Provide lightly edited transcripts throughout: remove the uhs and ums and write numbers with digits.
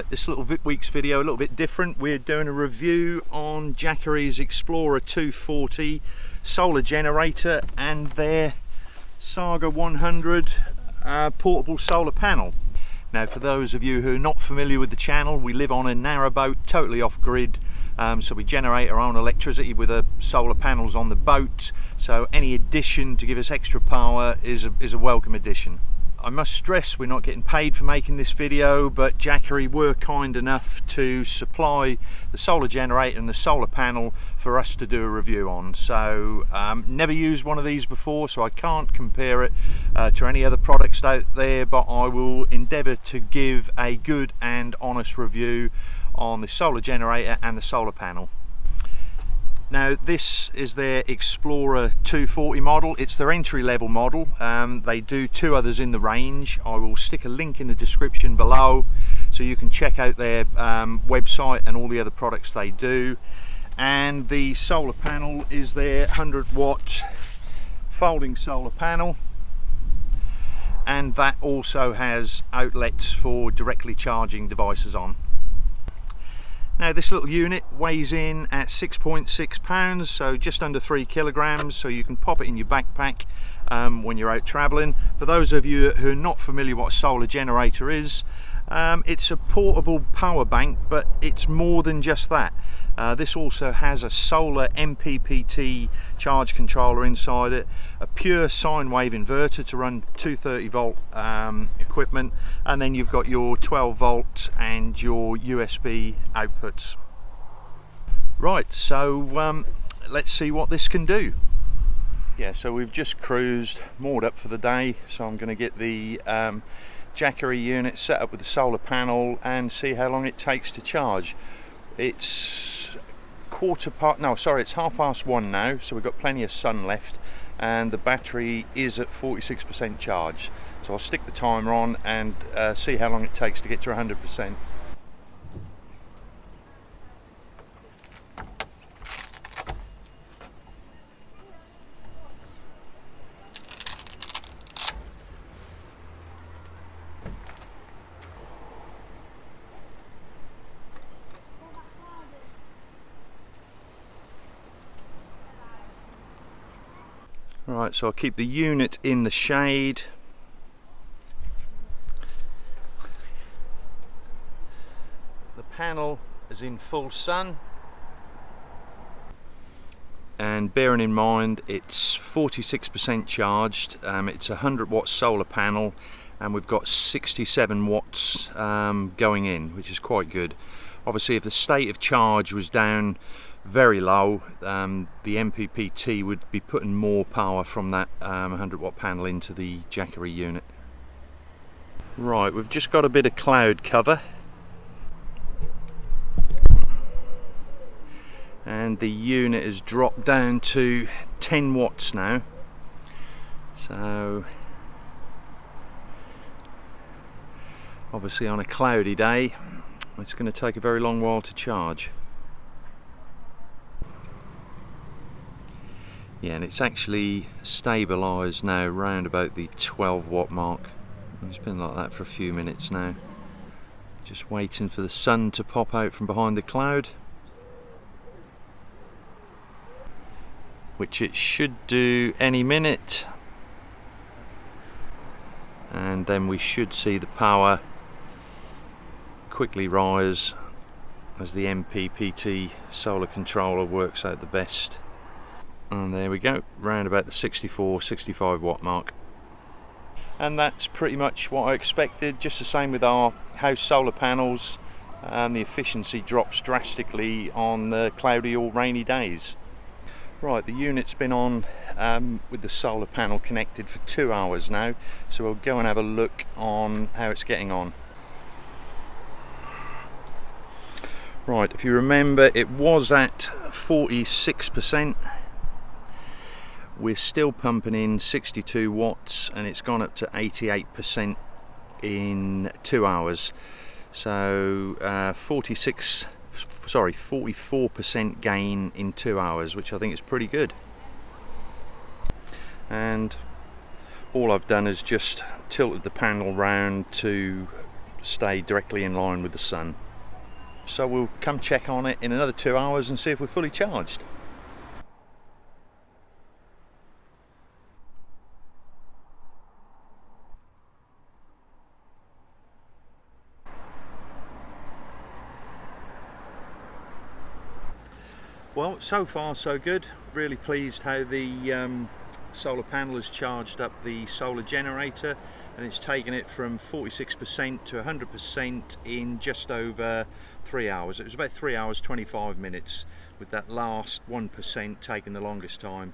Right, this little week's video a little bit different. We're doing a review on Jackery's Explorer 240 solar generator and their Saga 100 portable solar panel. Now, for those of you who are not familiar with the channel, we live on a narrowboat, totally off grid. So we generate our own electricity with the solar panels on the boat. So any addition to give us extra power is a welcome addition. I must stress we're not getting paid for making this video, but Jackery were kind enough to supply the solar generator and the solar panel for us to do a review on. So never used one of these before, so I can't compare it to any other products out there, but I will endeavour to give a good and honest review on the solar generator and the solar panel. Now, this is their Explorer 240 model. It's their entry-level model. They do two others in the range. I will stick a link in the description below so you can check out their website and all the other products they do. And the solar panel is their 100-watt folding solar panel, and that also has outlets for directly charging devices on. Now, this little unit weighs in at 6.6 pounds, so just under 3 kilograms, so you can pop it in your backpack when you're out traveling. For those of you who are not familiar what a solar generator is, it's a portable power bank, but it's more than just that. This also has a solar MPPT charge controller inside it, a pure sine wave inverter to run 230 volt equipment, and then you've got your 12 volt and your USB outputs. Right, so let's see what this can do. Yeah, so we've just cruised, moored up for the day, so I'm going to get the Jackery unit set up with the solar panel and see how long it takes to charge. It's it's 1:30 now, so we've got plenty of sun left, and the battery is at 46% charge. So I'll stick the timer on and see how long it takes to get to 100%. Right, so I'll keep the unit in the shade. The panel is in full sun. And bearing in mind it's 46% charged, it's a 100-watt solar panel, and we've got 67 watts going in, which is quite good. Obviously, if the state of charge was down very low, the MPPT would be putting more power from that 100-watt panel into the Jackery unit. Right, we've just got a bit of cloud cover, and the unit has dropped down to 10 watts now. So obviously on a cloudy day it's going to take a very long while to charge. Yeah, and it's actually stabilised now round about the 12 watt mark. It's been like that for a few minutes now. Just waiting for the sun to pop out from behind the cloud, which it should do any minute, and then we should see the power quickly rise as the MPPT solar controller works out the best. And there we go, round about the 64-65 watt mark. And that's pretty much what I expected, just the same with our house solar panels. The efficiency drops drastically on the cloudy or rainy days. Right, the unit's been on with the solar panel connected for 2 hours now, so we'll go and have a look on how it's getting on. Right, if you remember, it was at 46%. We're still pumping in 62 watts, and it's gone up to 88% in 2 hours. So 44% gain in 2 hours, which I think is pretty good. And all I've done is just tilted the panel round to stay directly in line with the sun. So we'll come check on it in another 2 hours and see if we're fully charged. Well, so far so good. Really pleased how the solar panel has charged up the solar generator, and it's taken it from 46% to 100% in just over 3 hours. It was about 3 hours 25 minutes, with that last 1% taking the longest time.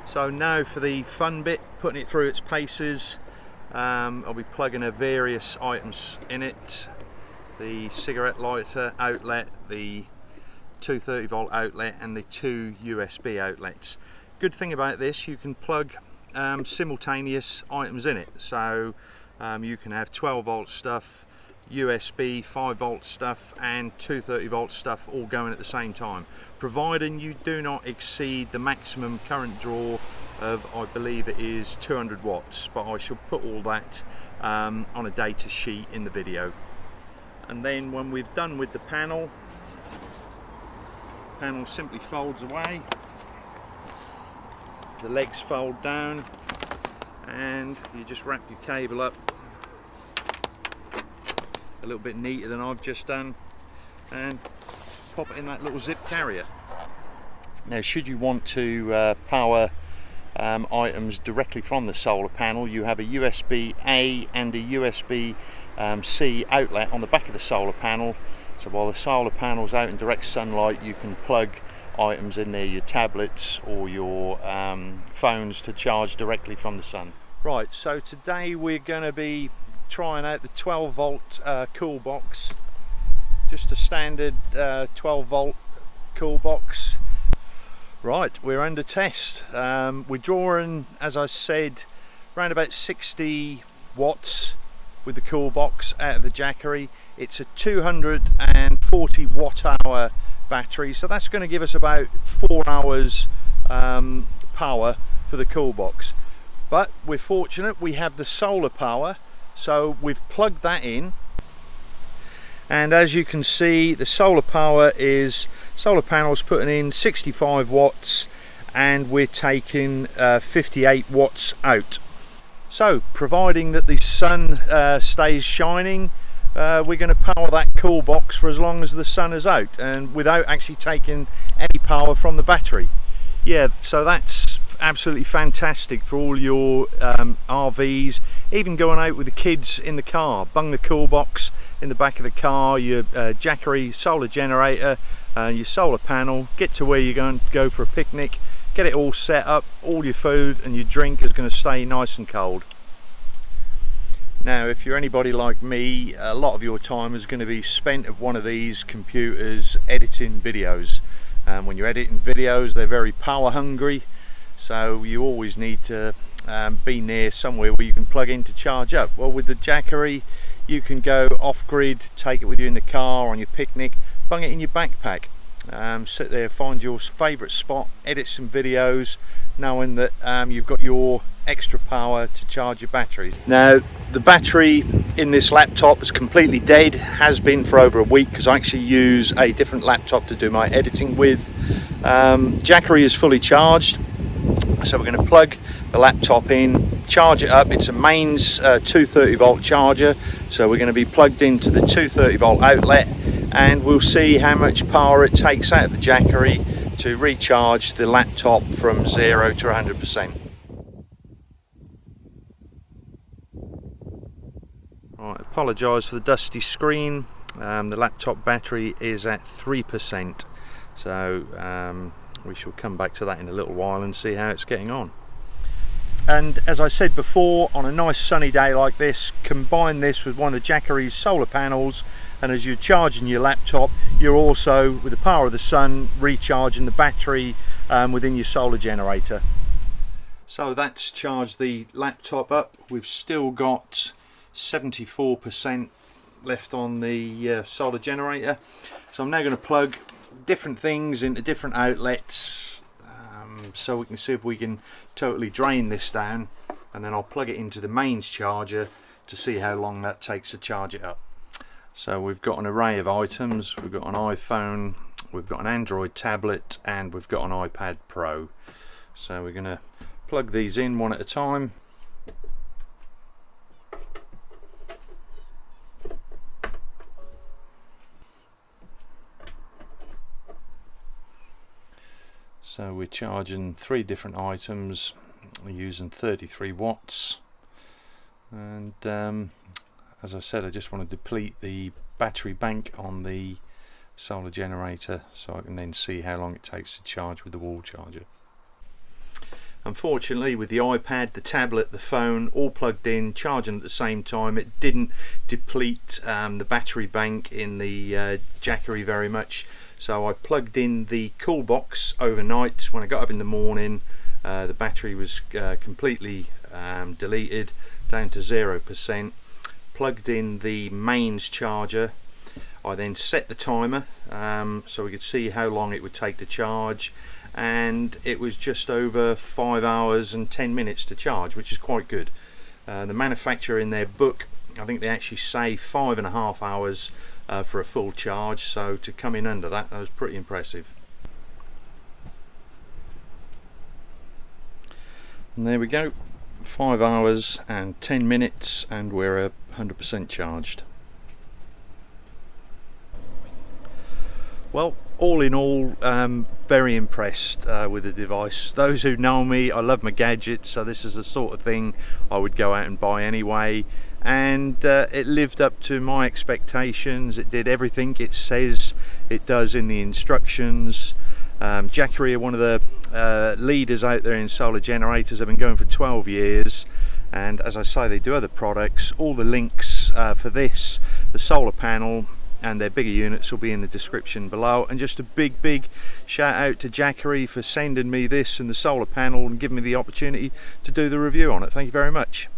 So now for the fun bit, putting it through its paces. I'll be plugging various items in it: the cigarette lighter outlet, the 230 volt outlet, and the 2 USB outlets. Good thing about this, you can plug simultaneous items in it, so you can have 12 volt stuff, USB 5 volt stuff, and 230 volt stuff all going at the same time, providing you do not exceed the maximum current draw of, I believe it is 200 watts, but I shall put all that on a data sheet in the video. And then when we've done with the panel simply folds away, the legs fold down, and you just wrap your cable up a little bit neater than I've just done and pop it in that little zip carrier. Now, should you want to power items directly from the solar panel, you have a USB-A and a USB-C outlet on the back of the solar panel. So while the solar panel's out in direct sunlight, you can plug items in there, your tablets or your phones, to charge directly from the sun. Right, so today we're going to be trying out the 12 volt cool box. Just a standard 12 volt cool box. Right, we're under test. We're drawing, as I said, around about 60 watts with the cool box out of the Jackery. It's a 240 watt hour battery, so that's going to give us about 4 hours power for the cool box. But we're fortunate, we have the solar power, so we've plugged that in, and as you can see, the solar panel's putting in 65 watts and we're taking 58 watts out. So providing that the sun stays shining, we're going to power that cool box for as long as the sun is out, and without actually taking any power from the battery. Yeah, so that's absolutely fantastic for all your RVs, even going out with the kids in the car. Bung the cool box in the back of the car, your Jackery solar generator, your solar panel, get to where you're going to go for a picnic, get it all set up, all your food and your drink is going to stay nice and cold. Now, if you're anybody like me, a lot of your time is going to be spent at one of these computers editing videos. When you're editing videos, they're very power hungry, so you always need to be near somewhere where you can plug in to charge up. Well, with the Jackery, you can go off-grid, take it with you in the car, on your picnic, bung it in your backpack, sit there, find your favourite spot, edit some videos, knowing that you've got your extra power to charge your batteries. Now, the battery in this laptop is completely dead, has been for over a week, because I actually use a different laptop to do my editing with. Jackery is fully charged, so we're going to plug the laptop in, charge it up. It's a mains 230 volt charger, so we're going to be plugged into the 230 volt outlet, and we'll see how much power it takes out of the Jackery to recharge the laptop from 0 to 100%. Right, apologise for the dusty screen. The laptop battery is at 3%, so we shall come back to that in a little while and see how it's getting on. And as I said before, on a nice sunny day like this, combine this with one of Jackery's solar panels, and as you're charging your laptop, you're also, with the power of the sun, recharging the battery within your solar generator. So that's charged the laptop up. We've still got 74% left on the solar generator, so I'm now going to plug different things into different outlets, so we can see if we can totally drain this down, and then I'll plug it into the mains charger to see how long that takes to charge it up. So we've got an array of items. We've got an iPhone, we've got an Android tablet, and we've got an iPad Pro. So we're going to plug these in one at a time. So we're charging 3 different items. We're using 33 watts, and as I said, I just want to deplete the battery bank on the solar generator so I can then see how long it takes to charge with the wall charger. Unfortunately, with the iPad, the tablet, the phone all plugged in, charging at the same time, it didn't deplete the battery bank in the Jackery very much. So I plugged in the cool box overnight. When I got up in the morning, the battery was completely deleted down to 0%. Plugged in the mains charger. I then set the timer so we could see how long it would take to charge, and it was just over 5 hours and 10 minutes to charge, which is quite good. The manufacturer in their book, I think they actually say 5.5 hours for a full charge, so to come in under that was pretty impressive. And there we go, 5 hours and 10 minutes and we're 100% charged. Well, all in all, very impressed with the device. Those who know me, I love my gadgets, so this is the sort of thing I would go out and buy anyway, and it lived up to my expectations. It did everything it says it does in the instructions. Jackery are one of the leaders out there in solar generators. They've been going for 12 years, and as I say, they do other products. All the links for this, the solar panel and their bigger units will be in the description below. And just a big shout out to Jackery for sending me this and the solar panel and giving me the opportunity to do the review on it. Thank you very much.